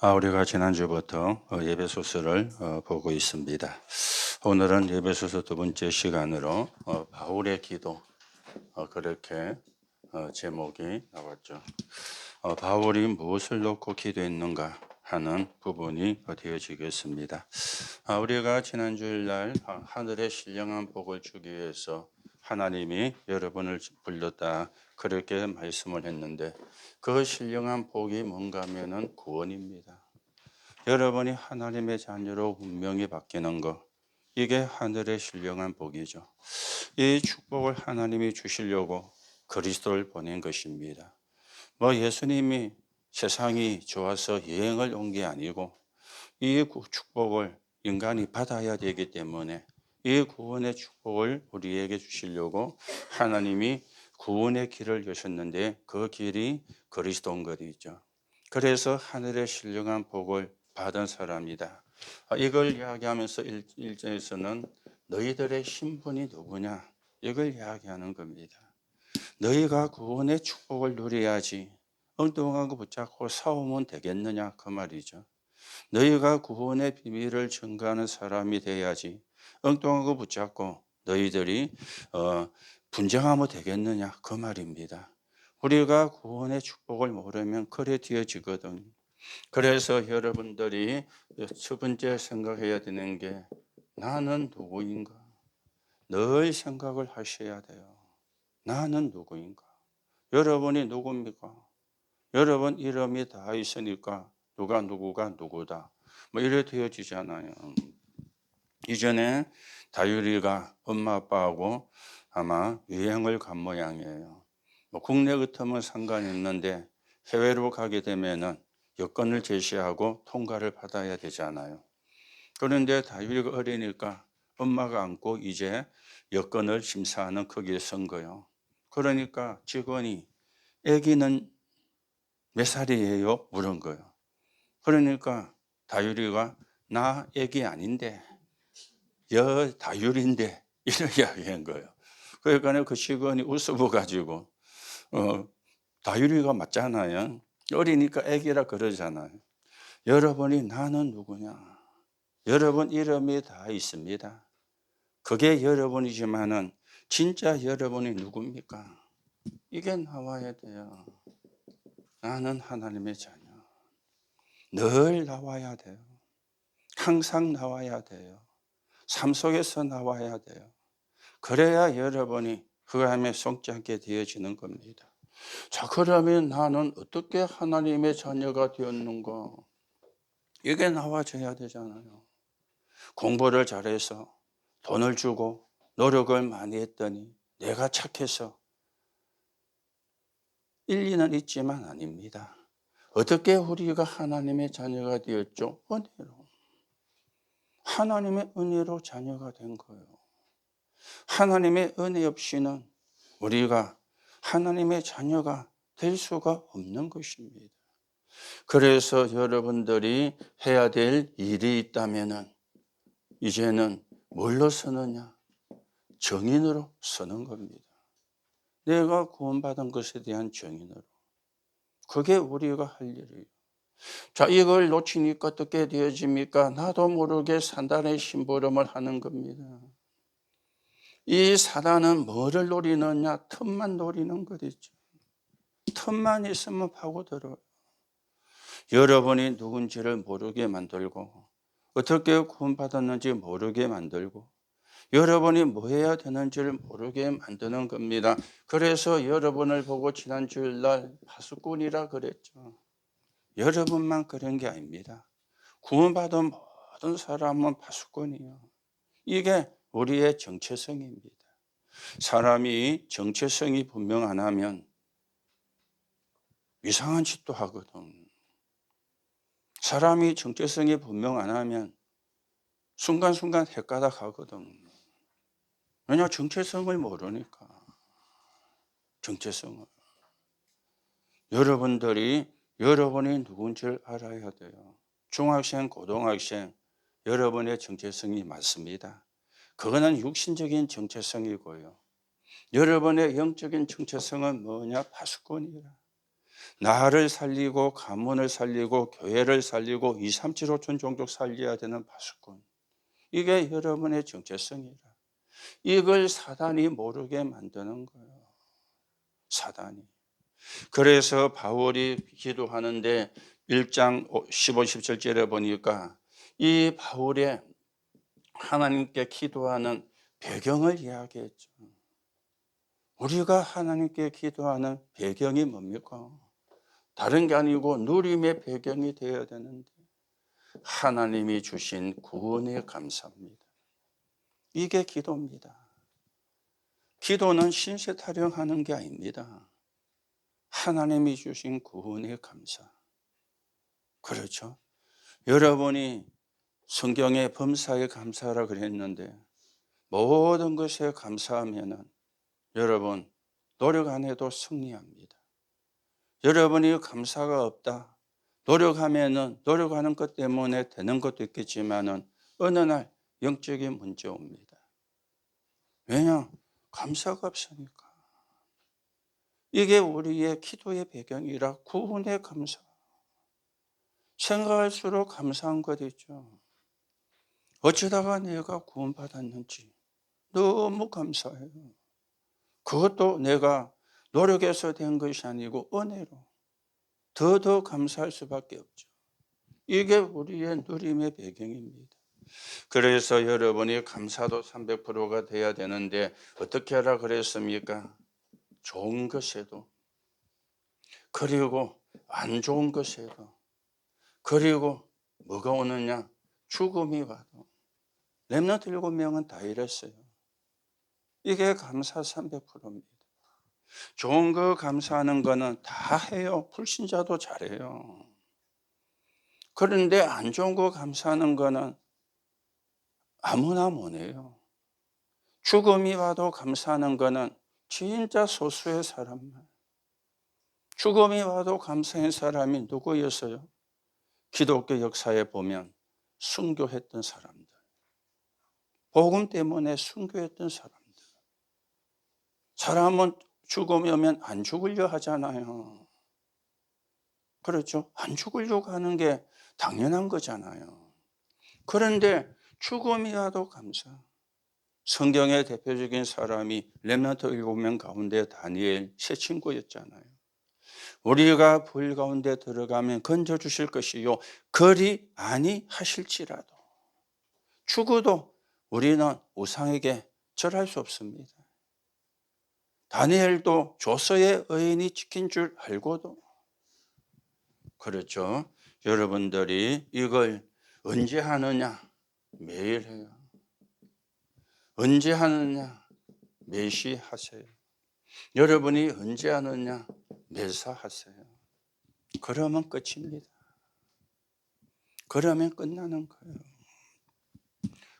우리가 지난주부터 에베소서를 보고 있습니다. 오늘은 에베소서 두 번째 시간으로 바울의 기도, 그렇게 제목이 나왔죠. 바울이 무엇을 놓고 기도했는가 하는 부분이 되어지겠습니다. 우리가 지난주일 날 하늘의 신령한 복을 주기 위해서 하나님이 여러분을 불렀다, 그렇게 말씀을 했는데, 그 신령한 복이 뭔가 하면은 구원입니다. 여러분이 하나님의 자녀로 운명이 바뀌는 것, 이게 하늘의 신령한 복이죠. 이 축복을 하나님이 주시려고 그리스도를 보낸 것입니다. 예수님이 세상이 좋아서 여행을 온 게 아니고, 이 축복을 인간이 받아야 되기 때문에 이 구원의 축복을 우리에게 주시려고 하나님이 구원의 길을 여셨는데, 그 길이 그리스도인 것이죠. 그래서 하늘의 신령한 복을 받은 사람이다. 이걸 이야기하면서 1절에서는 너희들의 신분이 누구냐, 이걸 이야기하는 겁니다. 너희가 구원의 축복을 누려야지 엉뚱한 거 붙잡고 싸우면 되겠느냐, 그 말이죠. 너희가 구원의 비밀을 증거하는 사람이 돼야지 엉뚱한 거 붙잡고 너희들이 분쟁하면 되겠느냐, 그 말입니다. 우리가 구원의 축복을 모르면 그래 되어지거든. 그래서 여러분들이 첫 번째 생각해야 되는 게, 나는 누구인가? 늘 생각을 하셔야 돼요. 나는 누구인가? 여러분이 누굽니까? 여러분 이름이 다 있으니까 누가 누구가 누구다, 이래 되어지잖아요. 이전에 다율이가 엄마 아빠하고 아마 여행을 간 모양이에요. 국내 같으면 상관이 없는데 해외로 가게 되면은 여건을 제시하고 통과를 받아야 되잖아요. 그런데 다율이가 어리니까 엄마가 안고 이제 여건을 심사하는 거기에 선 거예요. 그러니까 직원이 아기는 몇 살이에요? 물은 거예요. 그러니까 다율이가 나 아기 아닌데 다율인데 이렇게 이야기한 거예요. 그러니까 그 직원이 웃어가지고 다율이가 맞잖아요. 어리니까 아기라 그러잖아요. 여러분이 나는 누구냐? 여러분 이름이 다 있습니다. 그게 여러분이지만은 진짜 여러분이 누굽니까? 이게 나와야 돼요. 나는 하나님의 자녀. 늘 나와야 돼요. 항상 나와야 돼요. 삶 속에서 나와야 돼요. 그래야 여러분이 그 안에 속잡게 되어지는 겁니다. 자, 그러면 나는 어떻게 하나님의 자녀가 되었는가? 이게 나와줘야 되잖아요. 공부를 잘해서 돈을 주고 노력을 많이 했더니 내가 착해서 일리는 있지만 아닙니다. 어떻게 우리가 하나님의 자녀가 되었죠? 은혜로. 하나님의 은혜로 자녀가 된 거예요. 하나님의 은혜 없이는 우리가 하나님의 자녀가 될 수가 없는 것입니다. 그래서 여러분들이 해야 될 일이 있다면은 이제는 뭘로 서느냐? 정인으로 서는 겁니다. 내가 구원받은 것에 대한 정인으로. 그게 우리가 할 일이에요. 자, 이걸 놓치니까 어떻게 되어집니까? 나도 모르게 사단의 심부름을 하는 겁니다. 이 사단은 뭐를 노리느냐? 틈만 노리는 것이죠. 틈만 있으면 파고들어요. 여러분이 누군지를 모르게 만들고, 어떻게 구원받았는지 모르게 만들고, 여러분이 뭐 해야 되는지를 모르게 만드는 겁니다. 그래서 여러분을 보고 지난 주일날 파수꾼이라 그랬죠. 여러분만 그런 게 아닙니다. 구원받은 모든 사람은 파수꾼이에요. 이게 우리의 정체성입니다. 사람이 정체성이 분명 안 하면 이상한 짓도 하거든. 사람이 정체성이 분명 안 하면 순간순간 헷가닥 하거든. 왜냐? 정체성을 모르니까. 정체성을. 여러분이 누군지를 알아야 돼요. 중학생, 고등학생, 여러분의 정체성이 맞습니다. 그거는 육신적인 정체성이고요. 여러분의 영적인 정체성은 뭐냐? 파수꾼이라. 나를 살리고 가문을 살리고 교회를 살리고 2, 3, 7, 5천 종족 살려야 되는 파수꾼. 이게 여러분의 정체성이라. 이걸 사단이 모르게 만드는 거예요. 사단이. 그래서 바울이 기도하는데 1장 15, 17절에 보니까 이 바울의 하나님께 기도하는 배경을 이야기했죠. 우리가 하나님께 기도하는 배경이 뭡니까? 다른 게 아니고 누림의 배경이 되어야 되는데 하나님이 주신 구원에 감사합니다. 이게 기도입니다. 기도는 신세 타령하는 게 아닙니다. 하나님이 주신 구원에 감사. 그렇죠? 여러분이 성경에 범사에 감사하라 그랬는데 모든 것에 감사하면은 여러분 노력 안 해도 승리합니다. 여러분이 감사가 없다. 노력하면은 노력하는 것 때문에 되는 것도 있겠지만은 어느 날 영적인 문제 옵니다. 왜냐? 감사가 없으니까. 이게 우리의 기도의 배경이라 구원의 감사. 생각할수록 감사한 것 있죠. 어쩌다가 내가 구원받았는지 너무 감사해요. 그것도 내가 노력해서 된 것이 아니고 은혜로 더 감사할 수밖에 없죠. 이게 우리의 누림의 배경입니다. 그래서 여러분이 감사도 300%가 돼야 되는데 어떻게 하라 그랬습니까? 좋은 것에도, 그리고 안 좋은 것에도, 그리고 뭐가 오느냐? 죽음이 와도. 렘넌트 7명은 다 이랬어요. 이게 감사 300%입니다. 좋은 거 감사하는 거는 다 해요. 불신자도 잘해요. 그런데 안 좋은 거 감사하는 거는 아무나 못해요. 죽음이 와도 감사하는 거는 진짜 소수의 사람만. 죽음이 와도 감사한 사람이 누구였어요? 기독교 역사에 보면 순교했던 사람들. 복음 때문에 순교했던 사람들. 사람은 죽음이 오면 안 죽으려 하잖아요. 그렇죠? 안 죽으려고 하는 게 당연한 거잖아요. 그런데 죽음이 와도 감사. 성경의 대표적인 사람이 렘넌트 7명 가운데 다니엘 세 친구였잖아요. 우리가 불 가운데 들어가면 건져주실 것이요 그리 아니하실지라도 죽어도 우리는 우상에게 절할 수 없습니다. 다니엘도 조서의 의인이 지킨 줄 알고도 그렇죠. 여러분들이 이걸 언제 하느냐? 매일 해요. 언제 하느냐? 매시 하세요. 여러분이 언제 하느냐? 매사 하세요. 그러면 끝입니다. 그러면 끝나는 거예요.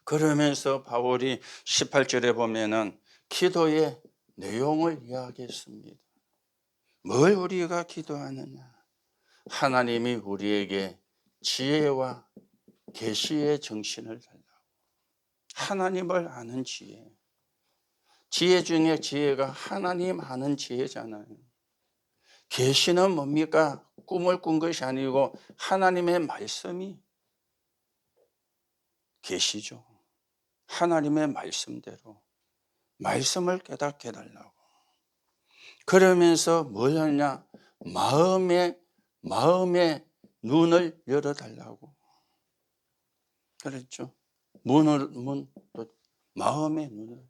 그러면서 바울이 18절에 보면은 기도의 내용을 이야기했습니다. 뭘 우리가 기도하느냐? 하나님이 우리에게 지혜와 계시의 정신을 달라고. 하나님을 아는 지혜. 지혜 중에 지혜가 하나님 아는 지혜잖아요. 계시는 뭡니까? 꿈을 꾼 것이 아니고 하나님의 말씀이 계시죠. 하나님의 말씀대로 말씀을 깨닫게 해달라고. 그러면서 뭘 하냐? 마음의 눈을 열어달라고. 그랬죠. 또 마음의 눈을.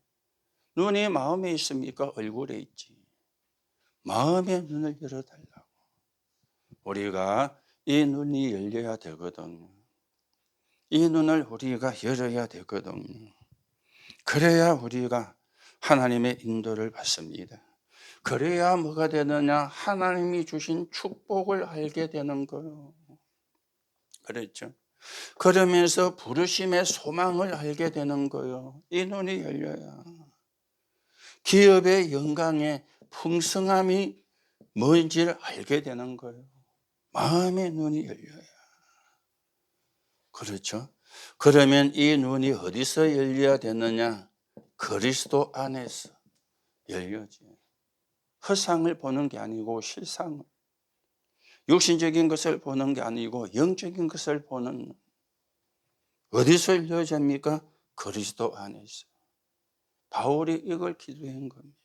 눈이 마음에 있습니까? 얼굴에 있지. 마음의 눈을 열어달라고. 우리가 이 눈이 열려야 되거든요. 이 눈을 우리가 열어야 되거든요. 그래야 우리가 하나님의 인도를 받습니다. 그래야 뭐가 되느냐? 하나님이 주신 축복을 알게 되는 거예요. 그렇죠. 그러면서 부르심의 소망을 알게 되는 거예요. 이 눈이 열려야. 기업의 영광의 풍성함이 뭔지를 알게 되는 거예요. 마음의 눈이 열려야. 그렇죠. 그러면 이 눈이 어디서 열려야 되느냐? 그리스도 안에서 열려지. 허상을 보는 게 아니고 실상을. 육신적인 것을 보는 게 아니고 영적인 것을 보는, 어디서 이루어집니까? 그리스도 안에서. 바울이 이걸 기도한 겁니다.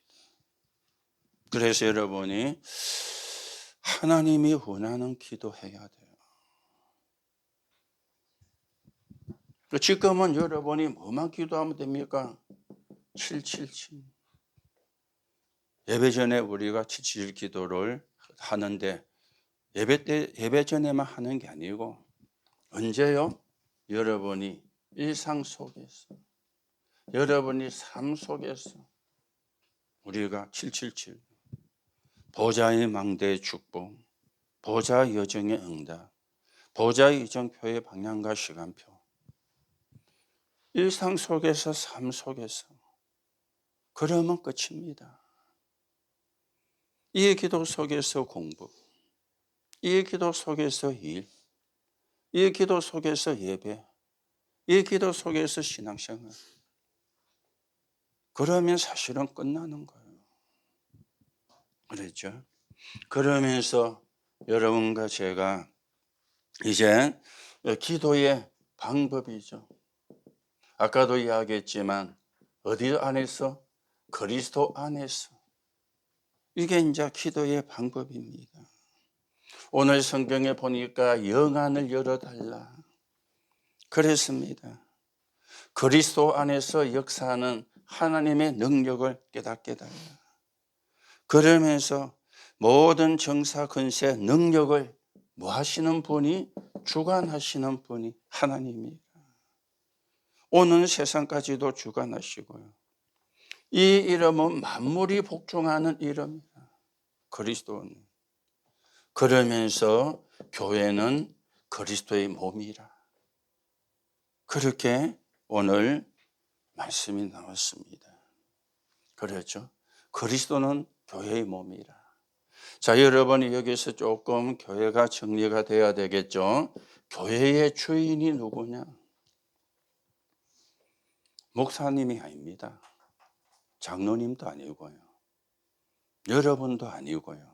그래서 여러분이 하나님이 원하는 기도해야 돼요. 지금은 여러분이 뭐만 기도하면 됩니까? 777. 예배 전에 우리가 777 기도를 하는데 예배 전에만 하는 게 아니고 언제요? 여러분이 일상 속에서, 여러분이 삶 속에서 우리가 777 보좌의 망대의 축복, 보좌 여정의 응답, 보좌 여정표의 방향과 시간표, 일상 속에서 삶 속에서 그러면 끝입니다. 이 기도 속에서 공부, 이 기도 속에서 일, 이 기도 속에서 예배, 이 기도 속에서 신앙생활, 그러면 사실은 끝나는 거예요. 그렇죠? 그러면서 여러분과 제가 이제 기도의 방법이죠. 아까도 이야기했지만 어디 안에서? 그리스도 안에서. 이게 이제 기도의 방법입니다. 오늘 성경에 보니까 영안을 열어달라 그랬습니다. 그리스도 안에서 역사하는 하나님의 능력을 깨닫게 달라. 그러면서 모든 정사 근세 능력을 뭐 하시는 분이? 주관하시는 분이 하나님이에요. 오는 세상까지도 주관하시고요. 이 이름은 만물이 복종하는 이름이다. 그리스도는. 그러면서 교회는 그리스도의 몸이라. 그렇게 오늘 말씀이 나왔습니다. 그렇죠? 그리스도는 교회의 몸이라. 자, 여러분이 여기서 조금 교회가 정리가 돼야 되겠죠? 교회의 주인이 누구냐? 목사님이 아닙니다. 장로님도 아니고요. 여러분도 아니고요.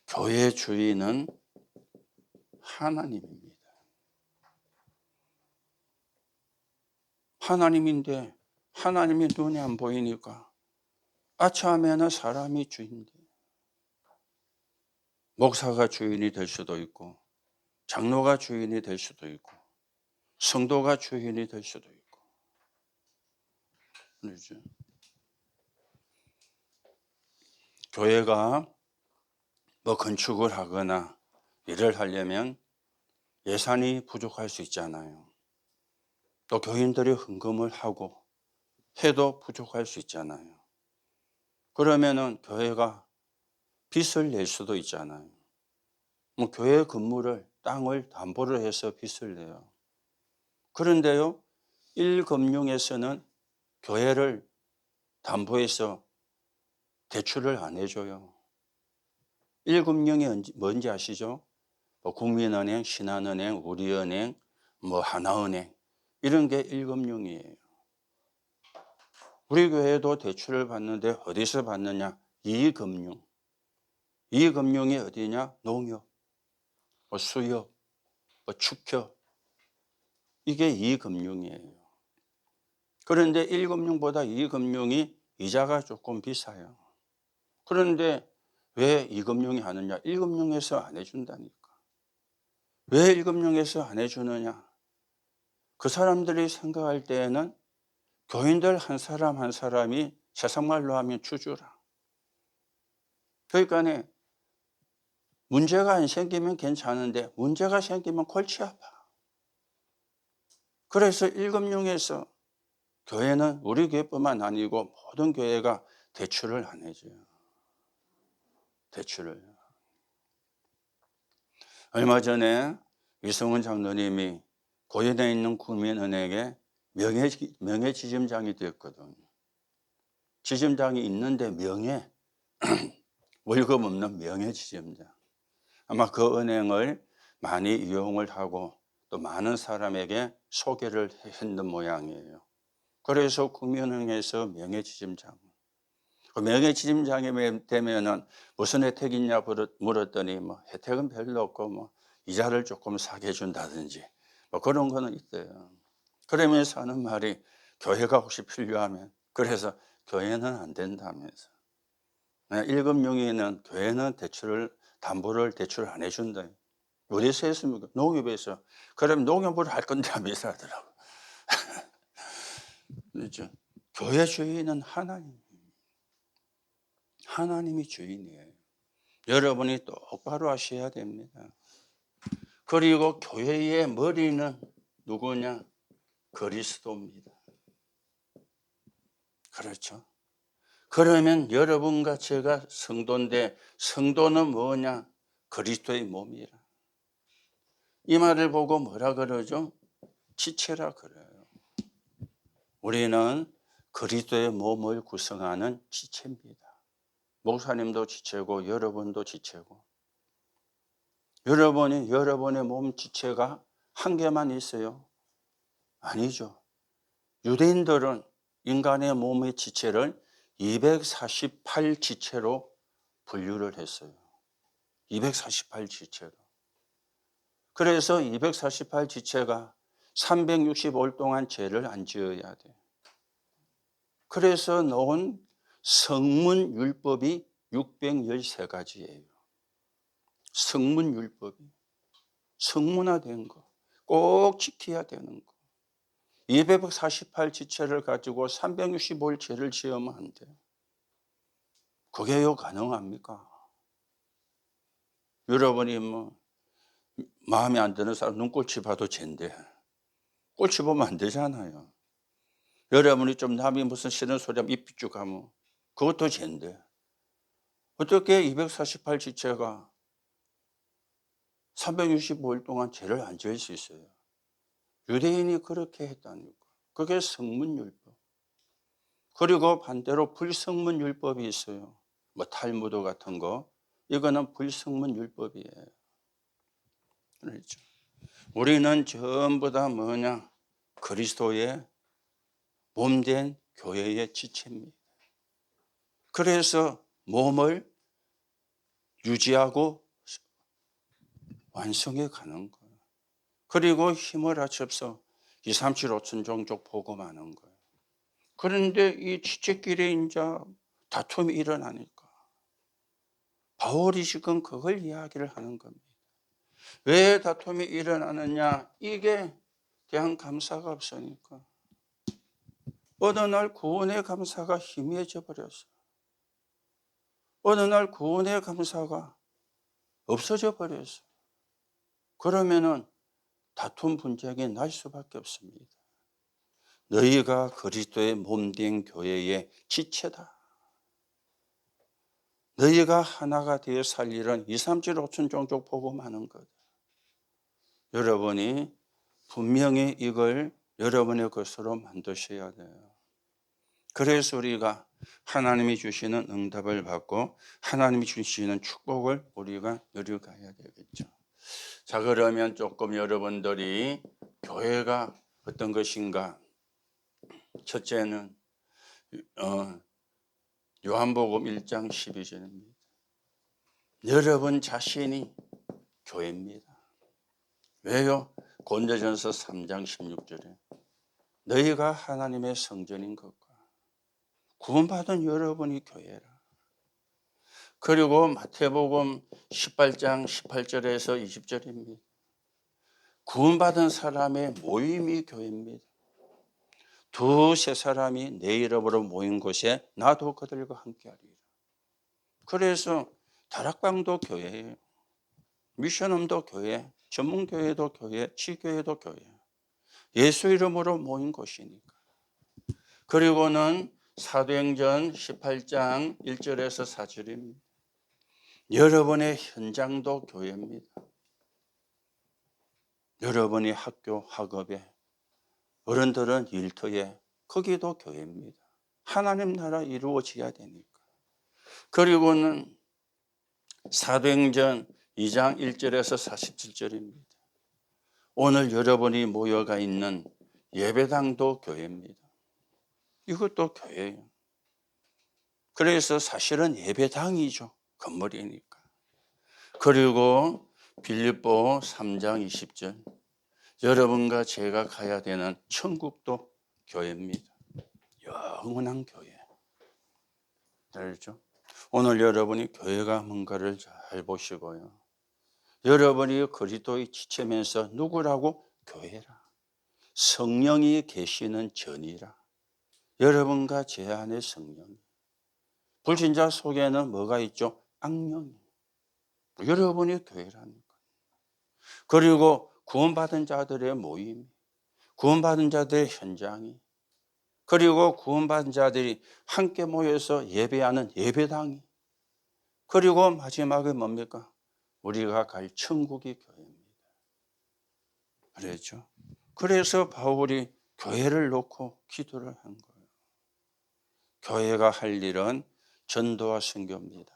교회의 주인은 하나님입니다. 하나님인데 하나님이 눈에 안 보이니까 아차하면 사람이 주인데, 목사가 주인이 될 수도 있고 장로가 주인이 될 수도 있고 성도가 주인이 될 수도 있고. 그렇죠? 교회가 뭐 건축을 하거나 일을 하려면 예산이 부족할 수 있잖아요. 또 교인들이 헌금을 하고 해도 부족할 수 있잖아요. 그러면은 교회가 빚을 낼 수도 있잖아요. 뭐 교회 건물을, 땅을 담보를 해서 빚을 내요. 그런데요, 1금융에서는 교회를 담보해서 대출을 안 해줘요. 1금융이 뭔지 아시죠? 뭐 국민은행, 신한은행, 우리은행, 뭐 하나은행, 이런 게 1금융이에요. 우리 교회도 대출을 받는데 어디서 받느냐? 2금융. 2금융이 어디냐? 농협, 뭐 수협, 뭐 축협. 이게 2금융이에요. 그런데 1금융보다 2금융이 이자가 조금 비싸요. 그런데 왜 2금융이 하느냐? 1금융에서 안 해준다니까. 왜 1금융에서 안 해주느냐? 그 사람들이 생각할 때에는 교인들 한 사람 한 사람이 세상말로 하면 주주라. 그러니까 문제가 안 생기면 괜찮은데 문제가 생기면 골치 아파. 그래서 1금융에서 교회는 우리 교회뿐만 아니고 모든 교회가 대출을 안 해줘요. 대출을. 얼마 전에 위성훈 장로님이 고현에 있는 국민은행에 명예지점장이 되었거든요. 지점장이 있는데 월급 없는 명예지점장. 아마 그 은행을 많이 이용을 하고 또 많은 사람에게 소개를 했는 모양이에요. 그래서 국민은행에서 명예지점장. 그 명예취임장애 되면은 무슨 혜택이 있냐 물었더니 뭐 혜택은 별로 없고 뭐 이자를 조금 사게 해준다든지 뭐 그런 거는 있대요. 그러면서 하는 말이 교회가 혹시 필요하면, 그래서 교회는 안 된다면서. 1급 교회는 담보를 대출을 안 해준다. 어디서 했습니까? 농협에서. 그러면 농협으로 할 건데 하면서 하더라고. 그렇죠. 교회 주인은 하나님이 주인이에요. 여러분이 똑바로 하셔야 됩니다. 그리고 교회의 머리는 누구냐? 그리스도입니다. 그렇죠. 그러면 여러분과 제가 성도인데, 성도는 뭐냐? 그리스도의 몸이라. 이 말을 보고 뭐라 그러죠? 지체라 그래요. 우리는 그리스도의 몸을 구성하는 지체입니다. 목사님도 지체고 여러분도 지체고. 여러분의 몸 지체가 한 개만 있어요? 아니죠. 유대인들은 인간의 몸의 지체를 248 지체로 분류를 했어요. 248 지체로. 그래서 248 지체가 365일 동안 죄를 안 지어야 돼. 그래서 놓은 성문율법이 613가지예요. 성문율법이. 성문화된 거. 꼭 지켜야 되는 거. 248 지체를 가지고 365일 죄를 지으면 안 돼요. 그게요 가능합니까? 여러분이 뭐 마음에 안 드는 사람 눈꼴치 봐도 죄인데 꼴치 보면 안 되잖아요. 여러분이 좀 남이 무슨 싫은 소리 하면 입 삐죽하면 그것도 죄인데 어떻게 248 지체가 365일 동안 죄를 안 지을 수 있어요? 유대인이 그렇게 했다니까. 그게 성문율법. 그리고 반대로 불성문율법이 있어요. 뭐 탈무드 같은 거. 이거는 불성문율법이에요. 그렇죠. 우리는 전부 다 뭐냐? 그리스도의 몸된 교회의 지체입니다. 그래서 몸을 유지하고 완성해 가는 거예요. 그리고 힘을 합쳐서 2, 3, 7, 5천 종족 복음하는 거예요. 그런데 이 지체끼리 이제 다툼이 일어나니까 바울이 지금 그걸 이야기를 하는 겁니다. 왜 다툼이 일어나느냐? 이게 대한 감사가 없으니까. 어느 날 구원의 감사가 희미해져 버렸어요. 어느 날 구원의 감사가 없어져 버렸어요. 그러면은 다툼 분쟁이 날 수밖에 없습니다. 너희가 그리스도의 몸된 교회의 지체다. 너희가 하나가 되어 살 일은 2, 3, 7, 5천 종족 복음하는 것. 여러분이 분명히 이걸 여러분의 것으로 만드셔야 돼요. 그래서 우리가 하나님이 주시는 응답을 받고 하나님이 주시는 축복을 우리가 누려가야 되겠죠. 자, 그러면 조금 여러분들이 교회가 어떤 것인가? 첫째는 요한복음 1장 12절입니다. 여러분 자신이 교회입니다. 왜요? 고린도전서 3장 16절에 너희가 하나님의 성전인 것과 구원받은 여러분이 교회라. 그리고 마태복음 18장 18절에서 20절입니다. 구원받은 사람의 모임이 교회입니다. 두세 사람이 내 이름으로 모인 곳에 나도 그들과 함께하리라. 그래서 다락방도 교회예요. 미션홈도 교회, 전문교회도 교회, 지교회도 교회. 예수 이름으로 모인 곳이니까. 그리고는 사도행전 18장 1절에서 4절입니다. 여러분의 현장도 교회입니다. 여러분이 학교, 학업에, 어른들은 일터에, 거기도 교회입니다. 하나님 나라 이루어져야 되니까. 그리고는 사도행전 2장 1절에서 47절입니다. 오늘 여러분이 모여가 있는 예배당도 교회입니다. 이것도 교회예요. 그래서 사실은 예배당이죠. 건물이니까. 그리고 빌립보 3장 20절. 여러분과 제가 가야 되는 천국도 교회입니다. 영원한 교회. 알죠? 오늘 여러분이 교회가 뭔가를 잘 보시고요. 여러분이 그리스도의 지체면서 누구라고? 교회라. 성령이 계시는 전이라. 여러분과 제 안에 성령이. 불신자 속에는 뭐가 있죠? 악령이. 여러분이 교회라는 거예요. 그리고 구원받은 자들의 모임, 구원받은 자들의 현장이, 그리고 구원받은 자들이 함께 모여서 예배하는 예배당이, 그리고 마지막에 뭡니까? 우리가 갈 천국이 교회입니다. 그랬죠. 그래서 바울이 교회를 놓고 기도를 한 거예요. 교회가 할 일은 전도와 선교입니다.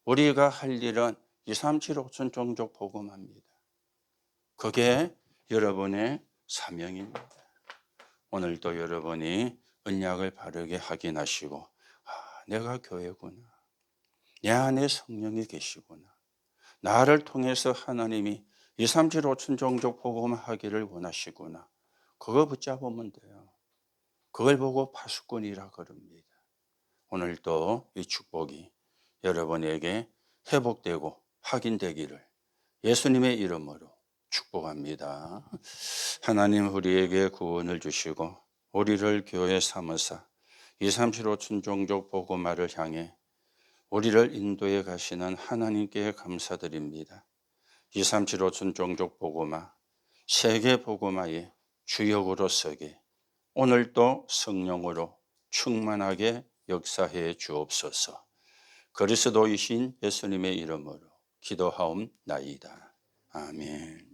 우리가 할 일은 2, 3, 7, 5천 종족 복음합니다. 그게 여러분의 사명입니다. 오늘도 여러분이 언약을 바르게 확인하시고, 내가 교회구나. 내 안에 성령이 계시구나. 나를 통해서 하나님이 2, 3, 7, 5천 종족 복음하기를 원하시구나. 그거 붙잡으면 돼요. 그걸 보고 파수꾼이라 그럽니다. 오늘도 이 축복이 여러분에게 회복되고 확인되기를 예수님의 이름으로 축복합니다. 하나님 우리에게 구원을 주시고 우리를 교회 삼으사 2, 3, 7, 5천 종족 복음화를 향해 우리를 인도해 가시는 하나님께 감사드립니다. 2, 3, 7, 5천 종족 복음화, 세계 복음화의 주역으로 서게 오늘도 성령으로 충만하게 역사해 주옵소서. 그리스도이신 예수님의 이름으로 기도하옵나이다. 아멘.